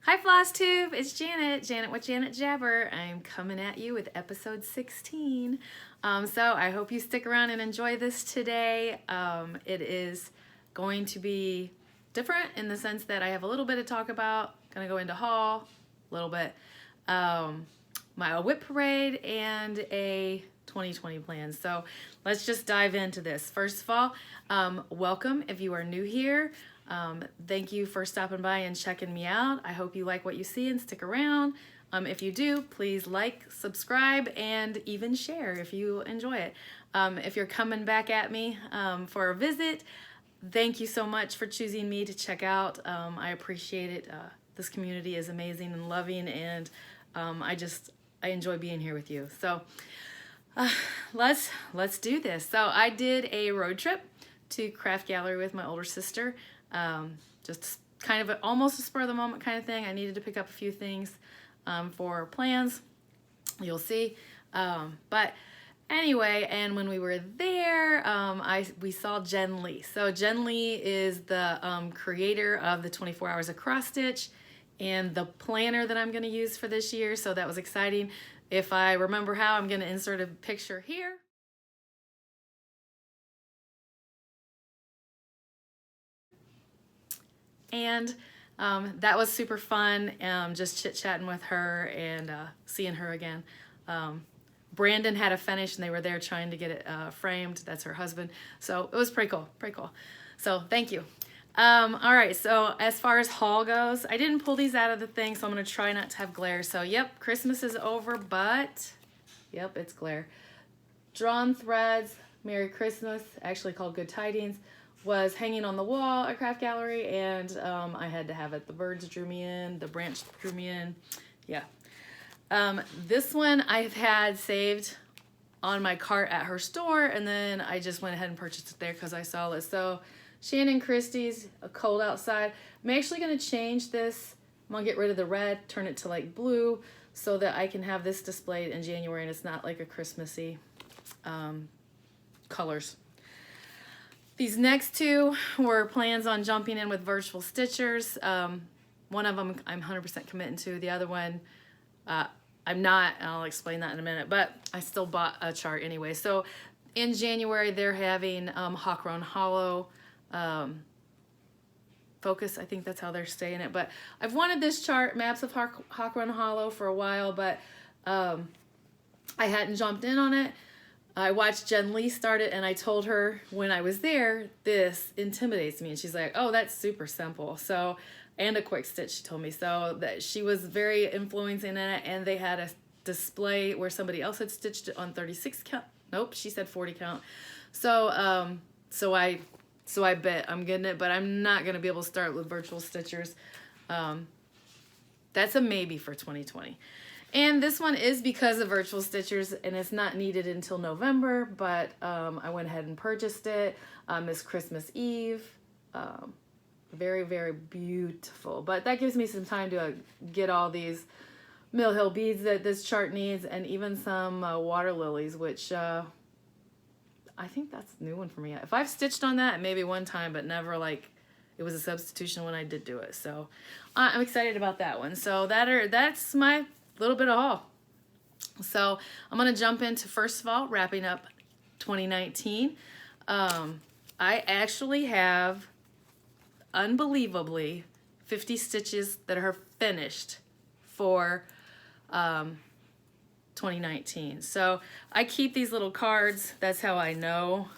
Hi Flosstube, it's Janet with Janet Jabber. I'm coming at you with episode 16. So I hope you stick around and enjoy this today. It is going to be different in the sense that I have a little bit to talk about, gonna go into haul, a little bit, my WIP parade and a 2020 plan. So let's just dive into this. First of all, welcome if you are new here. Thank you for stopping by and checking me out. I hope you like what you see and stick around. If you do, please like, subscribe, and even share if you enjoy it. If you're coming back at me for a visit, thank you so much for choosing me to check out. I appreciate it. This community is amazing and loving, and I enjoy being here with you. So let's do this. So I did a road trip to Craft Gallery with my older sister. Just kind of almost a spur of the moment kind of thing. I needed to pick up a few things for plans. You'll see. But anyway, and when we were there, we saw Jen Lee. So Jen Lee is the creator of the 24 Hours of Cross Stitch and the planner that I'm going to use for this year. So that was exciting. If I remember how, I'm going to insert a picture here. And that was super fun, just chit-chatting with her and seeing her again. Brandon had a finish and they were there trying to get it framed. That's her husband. So it was pretty cool, pretty cool. So thank you. All right, so as far as haul goes, I didn't pull these out of the thing, so I'm gonna try not to have glare. So yep, Christmas is over, but yep, it's glare. Drawn Threads, Merry Christmas, actually called Good Tidings, was hanging on the wall at Craft Gallery, and I had to have it. The birds drew me in, the branch drew me in. Yeah. This one I've had saved on my cart at her store, and then I just went ahead and purchased it there because I saw it. So Shannon Christie's A Cold Outside. I'm actually going to change this. I'm going to get rid of the red, turn it to like blue, so that I can have this displayed in January and it's not like a Christmassy colors. These next two were plans on jumping in with virtual stitchers. One of them I'm 100% committing to. The other one I'm not, and I'll explain that in a minute, but I still bought a chart anyway. So in January, they're having Hawk Run Hollow Focus. I think that's how they're saying it. But I've wanted this chart, Maps of Hawk Run Hollow, for a while, but I hadn't jumped in on it. I watched Jen Lee start it, and I told her when I was there, this intimidates me. And she's like, oh, that's super simple. So, and a quick stitch, she told me. So that she was very influencing in it, and they had a display where somebody else had stitched it on 36 count. Nope, she said 40 count. So, so I bet I'm getting it, but I'm not going to be able to start with virtual stitchers. That's a maybe for 2020. And this one is because of virtual stitchers, and it's not needed until November, but I went ahead and purchased it. It's Christmas Eve. Very, very beautiful. But that gives me some time to get all these Mill Hill beads that this chart needs, and even some water lilies, which I think that's a new one for me. If I've stitched on that, maybe one time, but never like it was a substitution when I did do it. So I'm excited about that one. So that's my little bit of haul. So I'm going to jump into, first of all, wrapping up 2019. I actually have, unbelievably, 50 stitches that are finished for 2019. So I keep these little cards. That's how I know.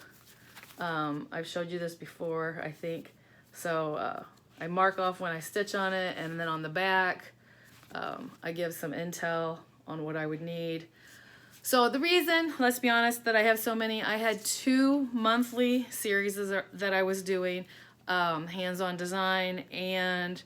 I've showed you this before, I think. So I mark off when I stitch on it, and then on the back I give some intel on what I would need. So the reason, let's be honest, that I have so many, I had 2 monthly series that I was doing, Hands-On Design and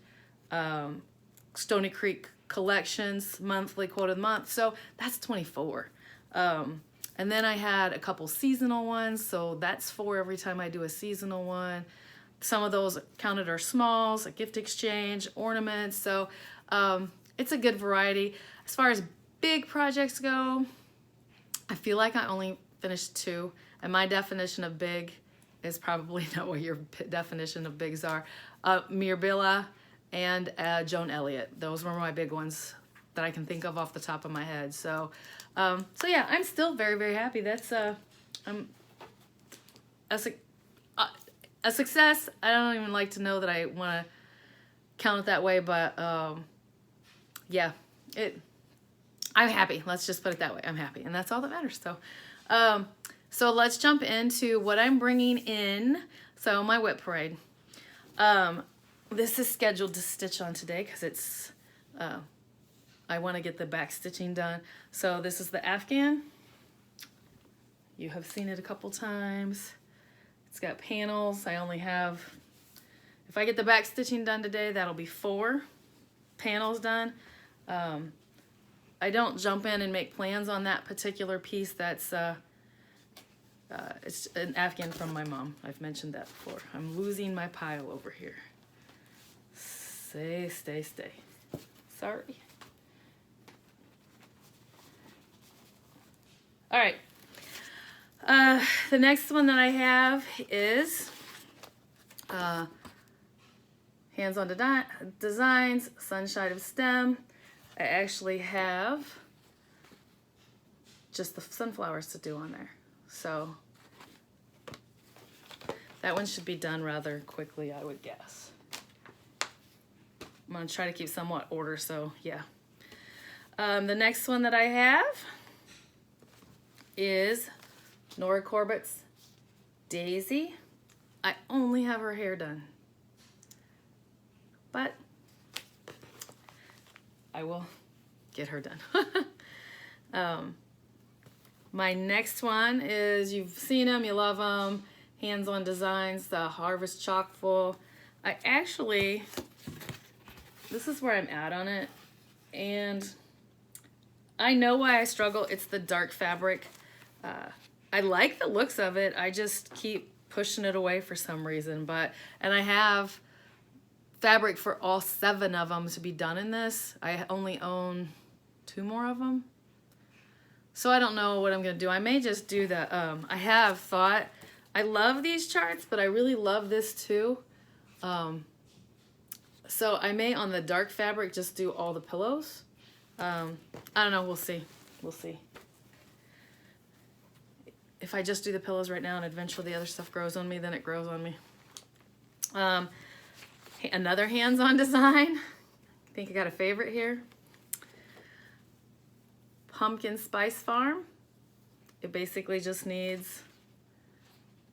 Stony Creek Collections, monthly quote of the month. So that's 24. And then I had a couple seasonal ones, so that's 4 every time I do a seasonal one. Some of those counted are smalls, a gift exchange, ornaments. So it's a good variety. As far as big projects go, I feel like I only finished 2, and my definition of big is probably not what your definition of bigs are. Mirabilla and Joan Elliott. Those were my big ones that I can think of off the top of my head. So, so yeah, I'm still very, very happy. That's a success. I don't even like to know that I want to count it that way, but yeah, I'm happy. Let's just put it that way. I'm happy, and that's all that matters. So, so let's jump into what I'm bringing in. So my WIP parade. This is scheduled to stitch on today because it's, I want to get the back stitching done. So this is the Afghan. You have seen it a couple times. It's got panels. I only have, if I get the back stitching done today, that'll be 4 panels done. I don't jump in and make plans on that particular piece. That's it's an Afghan from my mom. I've mentioned that before. I'm losing my pile over here. Stay. Sorry. All right. The next one that I have is Hands on Designs, Sunshine of STEM. I actually have just the sunflowers to do on there. So that one should be done rather quickly, I would guess. I'm gonna try to keep somewhat order, so yeah. The next one that I have is Nora Corbett's Daisy. I only have her hair done, but I will get her done. My next one is, you've seen them, you love them, Hands on Designs, the Harvest Chockful. I actually, this is where I'm at on it, and I know why I struggle. It's the dark fabric. I like the looks of it. I just keep pushing it away for some reason. And I have fabric for all 7 of them to be done in this. I only own 2 more of them. So I don't know what I'm gonna do. I may just do the, I have thought, I love these charts, but I really love this too. So I may, on the dark fabric, just do all the pillows. I don't know, we'll see. We'll see. If I just do the pillows right now and eventually the other stuff grows on me, then it grows on me. Another hands-on design. I think I got a favorite here. Pumpkin Spice Farm. It basically just needs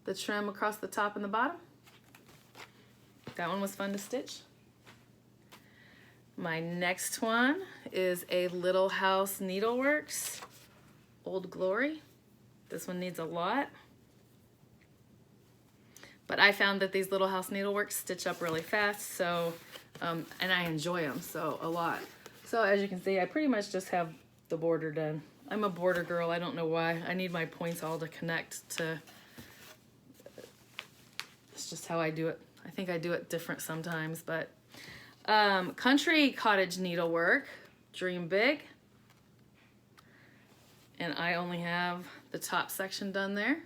the trim across the top and the bottom. That one was fun to stitch. My next one is a Little House Needleworks Old Glory. This one needs a lot. But I found that these Little House Needleworks stitch up really fast, so, and I enjoy them so a lot. So as you can see, I pretty much just have the border done. I'm a border girl, I don't know why. I need my points all to connect to, it's just how I do it. I think I do it different sometimes, but Country Cottage Needlework, Dream Big. And I only have the top section done there.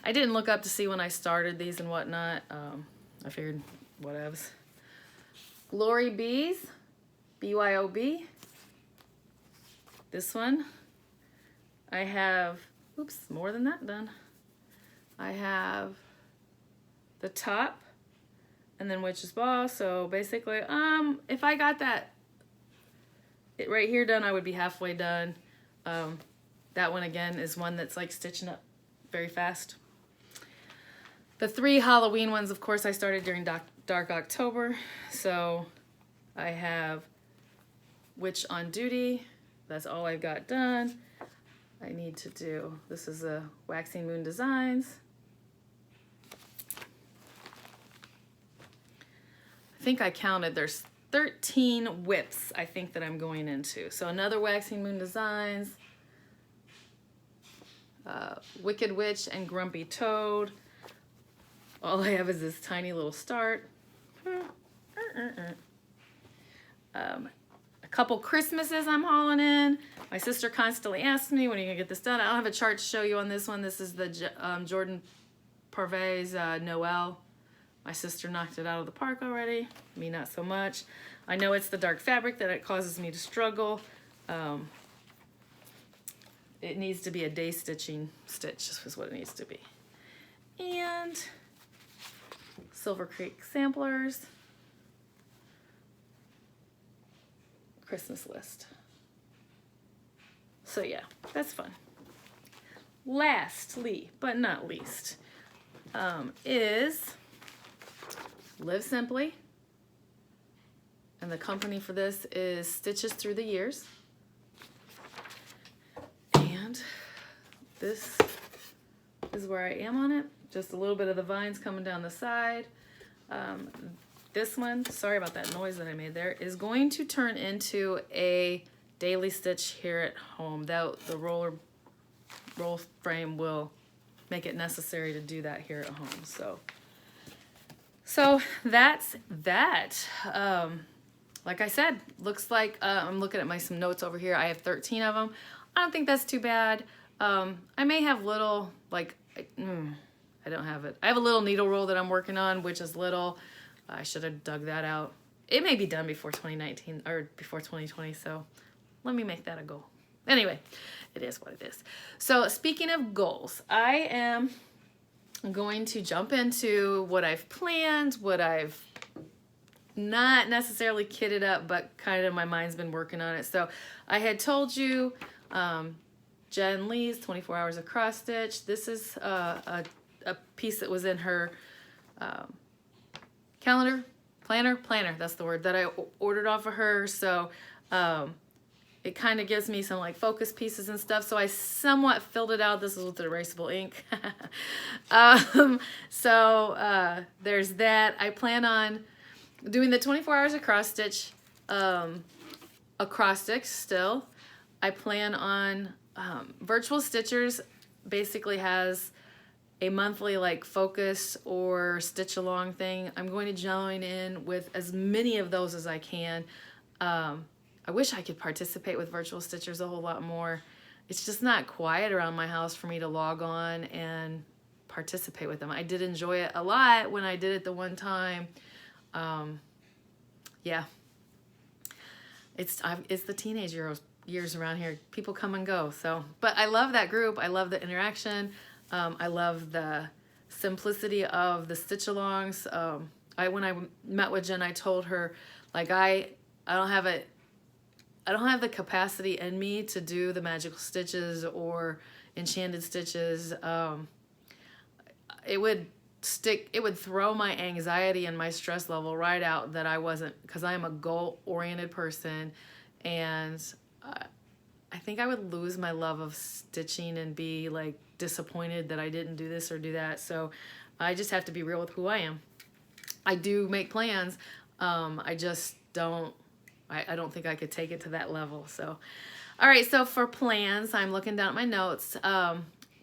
I didn't look up to see when I started these and whatnot. I figured whatevs. Glory Bees, BYOB. This one, I have, oops, more than that done. I have the top and then Witch's Ball. So basically, if I got that right here done, I would be halfway done. That one again is one that's like stitching up very fast. The 3 Halloween ones, of course, I started during Dark October. So I have Witch on Duty. That's all I've got done. I need to do, this is a Waxing Moon Designs. I think I counted, there's 13 WIPs I think that I'm going into. So another Waxing Moon Designs, Wicked Witch and Grumpy Toad. All I have is this tiny little start. A couple Christmases I'm hauling in. My sister constantly asks me, when are you gonna get this done? I don't have a chart to show you on this one. This is the Jordan Parvez Noel. My sister knocked it out of the park already. Me, not so much. I know it's the dark fabric that it causes me to struggle. It needs to be a day stitching stitch, is what it needs to be. And Silver Creek samplers. Christmas list. So yeah, that's fun. Lastly, but not least, is Live Simply. And the company for this is Stitches Through the Years. And this is where I am on it. Just a little bit of the vines coming down the side. This one, sorry about that noise that I made there, is going to turn into a daily stitch here at home. The roll frame will make it necessary to do that here at home. So that's that. Like I said, looks like I'm looking at some notes over here. I have 13 of them. I don't think that's too bad. I may have little, like, I don't have it. I have a little needle roll that I'm working on, which is little. I should have dug that out. It may be done before 2019 or before 2020, so let me make that a goal. Anyway, it is what it is. So speaking of goals, I am going to jump into what I've planned, what I've not necessarily kitted up, but kind of my mind's been working on it. So I had told you Jen Lee's 24 Hours of Cross Stitch. This is a piece that was in her planner, that's the word, that I ordered off of her. So it kind of gives me some like focus pieces and stuff. So I somewhat filled it out. This is with the erasable ink. There's that. I plan on doing the 24 Hours of Cross Stitch acrostics still. I plan on Virtual Stitchers basically has a monthly like focus or stitch along thing. I'm going to join in with as many of those as I can. I wish I could participate with Virtual Stitchers a whole lot more. It's just not quiet around my house for me to log on and participate with them. I did enjoy it a lot when I did it the one time. Yeah, it's the teenage years around here. People come and go. So, but I love that group. I love the interaction. I love the simplicity of the stitch-alongs. When I met with Jen, I told her, like, I don't have the capacity in me to do the magical stitches or enchanted stitches. It would throw my anxiety and my stress level right out that I wasn't, because I am a goal-oriented person, and I think I would lose my love of stitching and be like disappointed that I didn't do this or do that. So I just have to be real with who I am. I do make plans. I just don't, I don't think I could take it to that level. So, all right. So for plans, I'm looking down at my notes.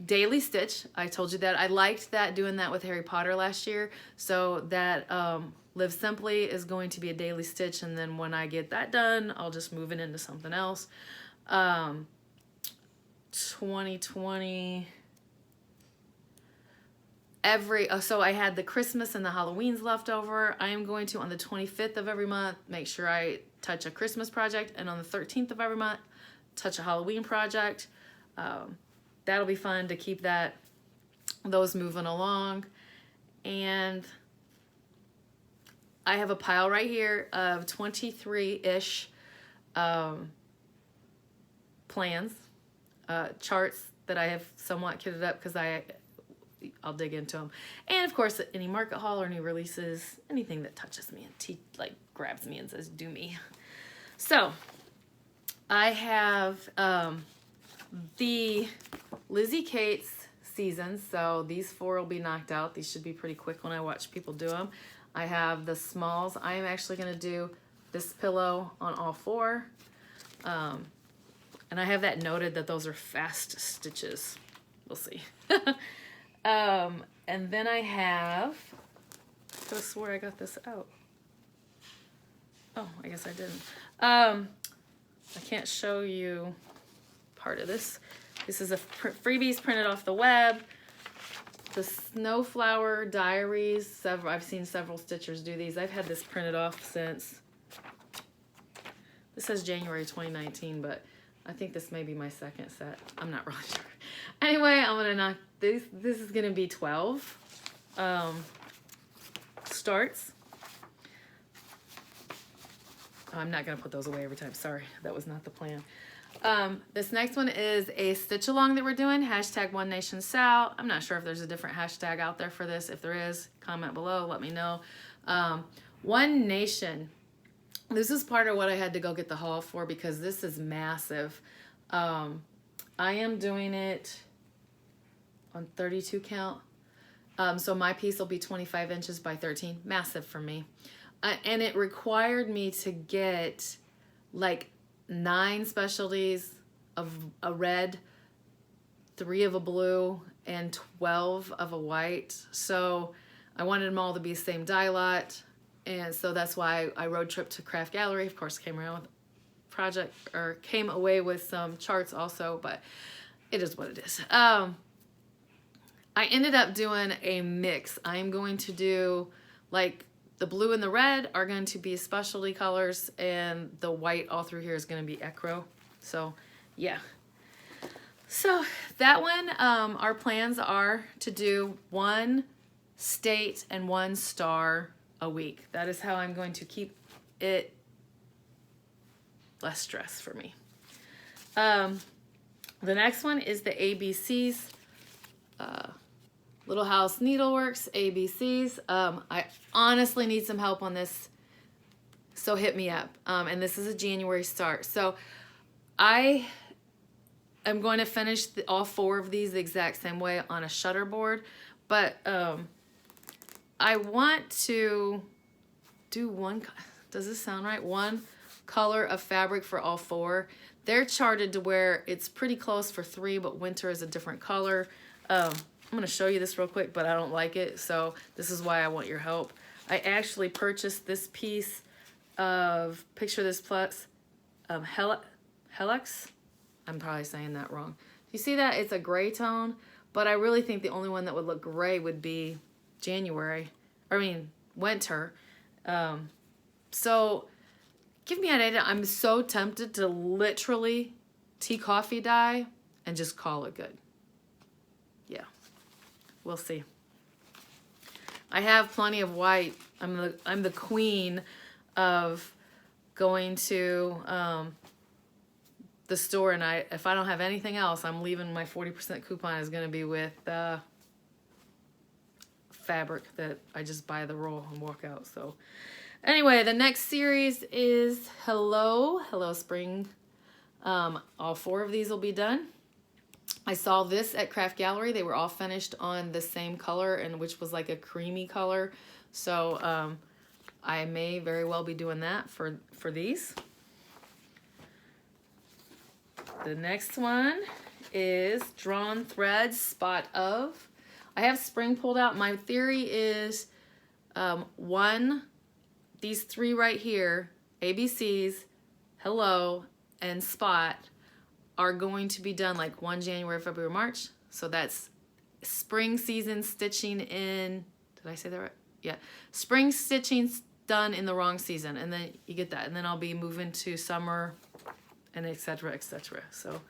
Daily stitch. I told you that I liked that, doing that with Harry Potter last year. So that Live Simply is going to be a daily stitch. And then when I get that done, I'll just move it into something else. 2020, so I had the Christmas and the Halloweens left over. I am going to, on the 25th of every month, make sure I touch a Christmas project, and on the 13th of every month, touch a Halloween project. That'll be fun to keep those moving along. And I have a pile right here of 23-ish plans, charts that I have somewhat kitted up because I'll dig into them. And of course, any market haul or new releases, anything that touches me and grabs me and says, do me. So I have the Lizzie Kate's seasons. So these 4 will be knocked out. These should be pretty quick when I watch people do them. I have the smalls. I am actually going to do this pillow on all 4. And I have that noted that those are fast stitches. We'll see. And then I have, I could have swore I got this out. Oh, I guess I didn't. I can't show you part of this. This is a freebies printed off the web. the Snowflower Diaries. I've seen several stitchers do these. I've had this printed off since, this says January 2019, but I think this may be my second set. I'm not really sure. Anyway, I'm gonna knock this. This is gonna be 12 starts. Oh, I'm not gonna put those away every time. Sorry, that was not the plan. This next one is a stitch along that we're doing, hashtag One Nation Sal. I'm not sure if there's a different hashtag out there for this. If there is, comment below, let me know. One Nation. This is part of what I had to go get the haul for because this is massive. I am doing it on 32 count. So my piece will be 25 inches by 13. Massive for me. And it required me to get like 9 specialties of a red, 3 of a blue, and 12 of a white. So I wanted them all to be the same dye lot. And so that's why I road trip to Craft Gallery. Of course, came around with project, or came away with some charts also, but it is what it is. I ended up doing a mix. I'm going to do like the blue and the red are going to be specialty colors, and the white all through here is going to be Ecro. So yeah. So that one, our plans are to do 1 state and 1 star a week. That is how I'm going to keep it less stress for me. The next one is the ABCs. Little House Needleworks, ABCs. I honestly need some help on this, so hit me up. And this is a January start. So I am going to finish all 4 of these the exact same way on a shutter board, but I want to do one, does this sound right? 1 color of fabric for all 4. They're charted to where it's pretty close for 3, but winter is a different color. I'm going to show you this real quick, but I don't like it, so this is why I want your help. I actually purchased this piece of, picture this plus, Helix. I'm probably saying that wrong. You see that? It's a gray tone, but I really think the only one that would look gray would be winter. So give me an idea. I'm so tempted to literally tea coffee dye and just call it good. Yeah. We'll see. I have plenty of white. I'm the queen of going to the store, and if I don't have anything else, I'm leaving my 40% coupon is going to be with fabric that I just buy the roll and walk out. So anyway, the next series is Hello Spring. All 4 of these will be done. I saw this at Craft Gallery. They were all finished on the same color, and which was like a creamy color. So I may very well be doing that for these. The next one is Drawn Threads Spot Of. I have spring pulled out. My theory is these 3 right here, ABCs, Hello, and Spot, are going to be done like 1 January, February, March. So that's spring season stitching in, did I say that right? Yeah. Spring stitching's done in the wrong season, and then you get that. And then I'll be moving to summer and et cetera, et cetera. So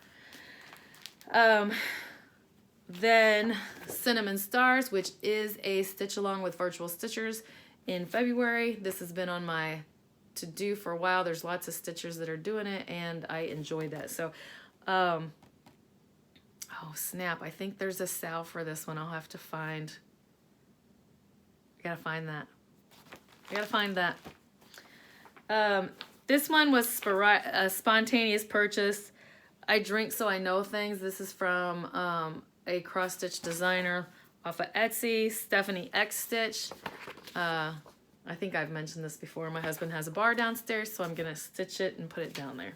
then Cinnamon Stars, which is a stitch along with Virtual Stitchers in February. This has been on my to do for a while. There's lots of stitchers that are doing it, and I enjoy that. So oh snap, I think there's a Sal for this one. I'll have to find. I gotta find that. This one was a spontaneous purchase. I drink so I know things. This is from a cross stitch designer off of Etsy, Stephanie X Stitch. I think I've mentioned this before. My husband has a bar downstairs, so I'm gonna stitch it and put it down there.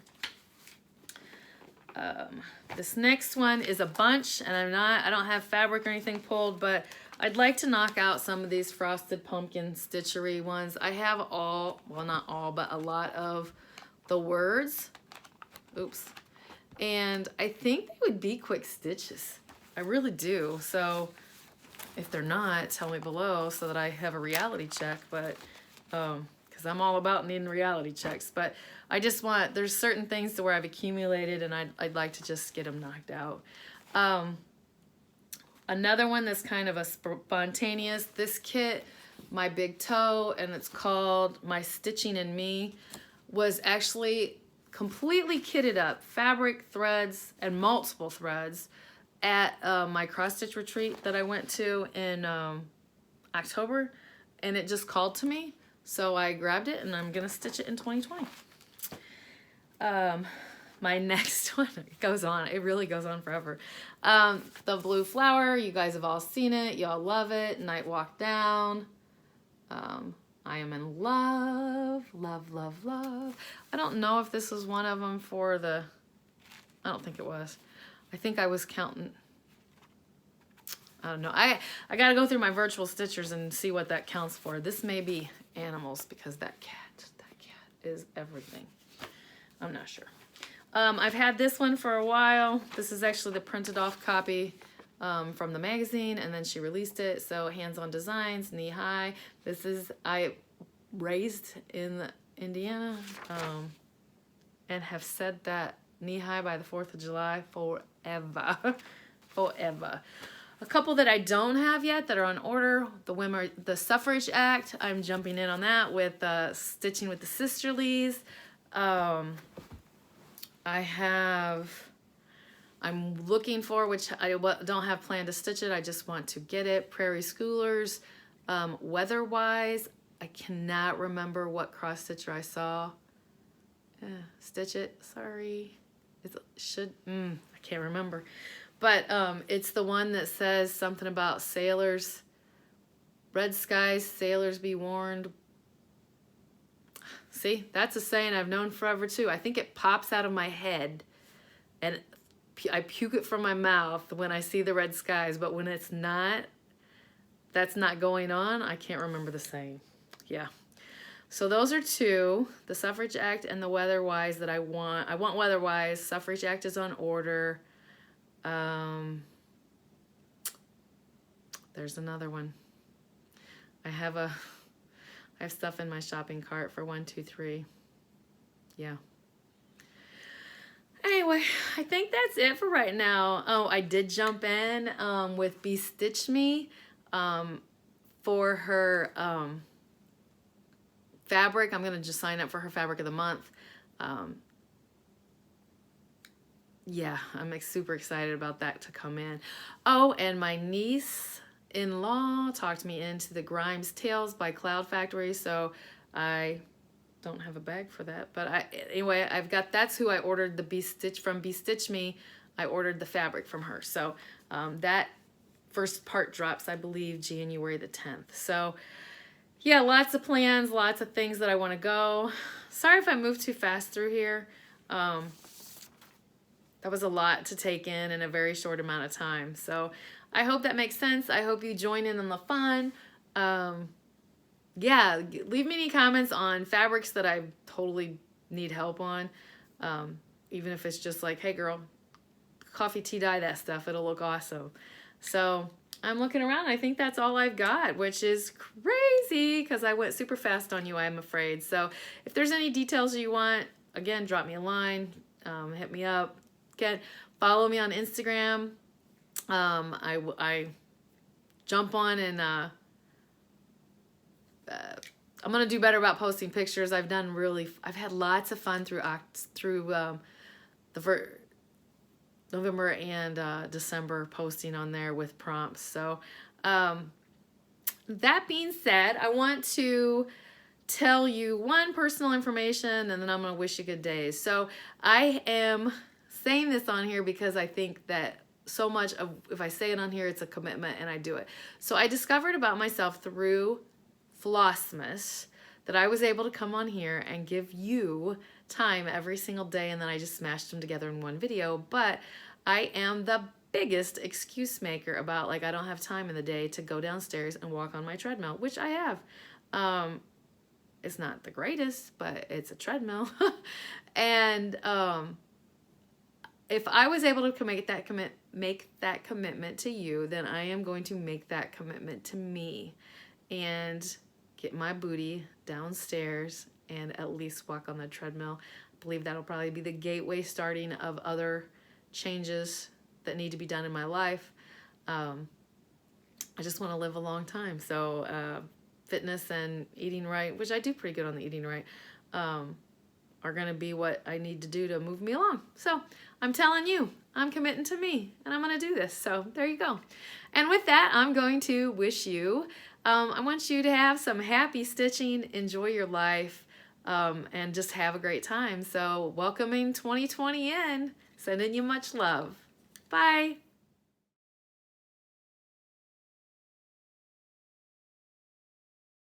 This next one is a bunch, and I don't have fabric or anything pulled, but I'd like to knock out some of these frosted pumpkin stitchery ones. I have all, well not all, but a lot of the words. Oops. And I think they would be quick stitches. I really do. So If they're not, tell me below so that I have a reality check, but because I'm all about needing reality checks. But I just want, there's certain things to where I've accumulated and I'd like to just get them knocked out. Another one that's kind of a spontaneous, this kit, My Big Toe, and it's called My Stitching and Me, was actually completely kitted up, fabric, threads, and multiple threads at my cross stitch retreat that I went to in October, and it just called to me. So I grabbed it and I'm gonna stitch it in 2020. My next one, it goes on, it really goes on forever. The Blue Flower, you guys have all seen it, y'all love it. Night Walk Down. I am in love, love, love, love. I don't know if this was one of them for the, I don't think it was. I think I was counting, I don't know. I gotta go through my virtual stitchers and see what that counts for. This may be animals because that cat is everything. I'm not sure. I've had this one for a while. This is actually the printed off copy from the magazine, and then she released it. So Hands On Designs, Knee High. This is, I raised in Indiana and have said that knee high by the 4th of July forever. Forever. A couple that I don't have yet that are on order. The Suffrage Act. I'm jumping in on that with Stitching with the Sisterlies. I'm looking for, which I don't have planned to stitch it, I just want to get it, Prairie Schoolers. Weather-wise, I cannot remember what cross stitcher I saw. Stitch it, sorry. I can't remember. But it's the one that says something about sailors, red skies, sailors be warned. See, that's a saying I've known forever too. I think it pops out of my head and I puke it from my mouth when I see the red skies, but when it's not, that's not going on, I can't remember the saying. Yeah. So those are two, the Suffrage Act and the Weather-Wise that I want. I want Weather-Wise. Suffrage Act is on order. There's another one. I have stuff in my shopping cart for 1, 2, 3. Yeah. Anyway, I think that's it for right now. Oh, I did jump in with Be Stitch Me for her fabric. I'm going to just sign up for her fabric of the month. Yeah, I'm super excited about that to come in. Oh, and my niece-in-law talked me into the Grimes Tales by Cloud Factory, so I don't have a bag for that. But anyway, I've got, that's who I ordered the Be Stitch Me. I ordered the fabric from her. So that first part drops, I believe, January the 10th. So yeah, lots of plans, lots of things that I want to go. Sorry if I moved too fast through here. That was a lot to take in a very short amount of time. So I hope that makes sense. I hope you join in on the fun. Yeah, leave me any comments on fabrics that I totally need help on. Even if it's just like, hey girl, coffee, tea, dye that stuff. It'll look awesome. So I'm looking around. I think that's all I've got, which is crazy because I went super fast on you, I'm afraid. So if there's any details you want, again, drop me a line, hit me up. Follow me on Instagram. I jump on and I'm gonna do better about posting pictures. I've had lots of fun through November and December posting on there with prompts. So that being said, I want to tell you one personal information and then I'm gonna wish you good days. So I am saying this on here because I think that so much of, if I say it on here, it's a commitment and I do it. So I discovered about myself through Flossmas that I was able to come on here and give you time every single day, and then I just smashed them together in one video. But I am the biggest excuse maker about, like, I don't have time in the day to go downstairs and walk on my treadmill, which I have. It's not the greatest, but it's a treadmill. And if I was able to make that commitment to you, then I am going to make that commitment to me and get my booty downstairs and at least walk on the treadmill. I believe that'll probably be the gateway starting of other changes that need to be done in my life. I just want to live a long time. So fitness and eating right, which I do pretty good on the eating right, are going to be what I need to do to move me along. So I'm telling you, I'm committing to me, and I'm going to do this. So there you go. And with that, I'm going to wish you, I want you to have some happy stitching, enjoy your life, and just have a great time. So welcoming 2020 in, sending you much love. Bye.